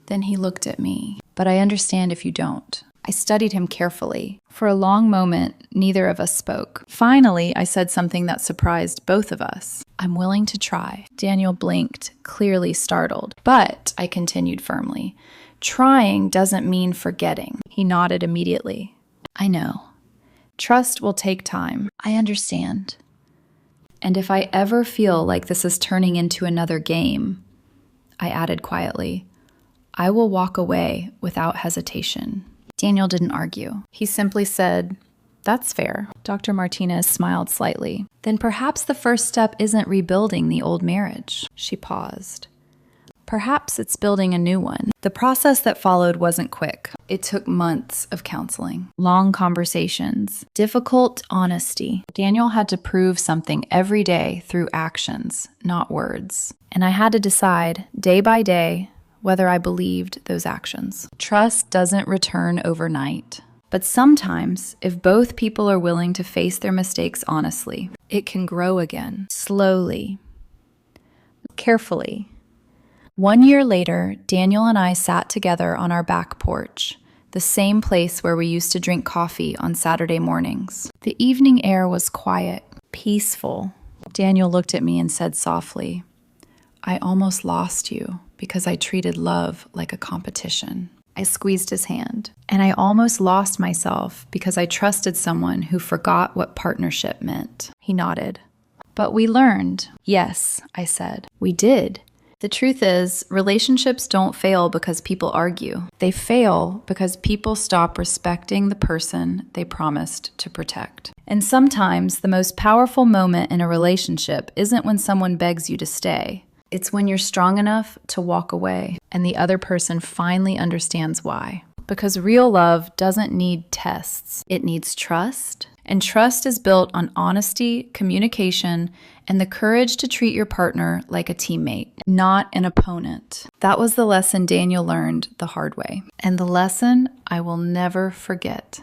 Then he looked at me. "But I understand if you don't." I studied him carefully. For a long moment, neither of us spoke. Finally, I said something that surprised both of us. "I'm willing to try." Daniel blinked, clearly startled. "But," I continued firmly, "trying doesn't mean forgetting." He nodded immediately. "I know. Trust will take time." "I understand." "And if I ever feel like this is turning into another game," I added quietly, "I will walk away without hesitation." Daniel didn't argue. He simply said, "That's fair." Dr. Martinez smiled slightly. "Then perhaps the first step isn't rebuilding the old marriage." She paused. "Perhaps it's building a new one." The process that followed wasn't quick. It took months of counseling, long conversations, difficult honesty. Daniel had to prove something every day through actions, not words. And I had to decide, day by day, whether I believed those actions. Trust doesn't return overnight. But sometimes, if both people are willing to face their mistakes honestly, it can grow again, slowly, carefully. 1 year later, Daniel and I sat together on our back porch, the same place where we used to drink coffee on Saturday mornings. The evening air was quiet, peaceful. Daniel looked at me and said softly, "I almost lost you because I treated love like a competition." I squeezed his hand. "And I almost lost myself because I trusted someone who forgot what partnership meant." He nodded. But we learned. Yes, I said. We did. The truth is, relationships don't fail because people argue. They fail because people stop respecting the person they promised to protect. And sometimes the most powerful moment in a relationship isn't when someone begs you to stay. It's when you're strong enough to walk away and the other person finally understands why. Because real love doesn't need tests. It needs trust. And trust is built on honesty, communication, and the courage to treat your partner like a teammate, not an opponent. That was the lesson Daniel learned the hard way. And the lesson I will never forget.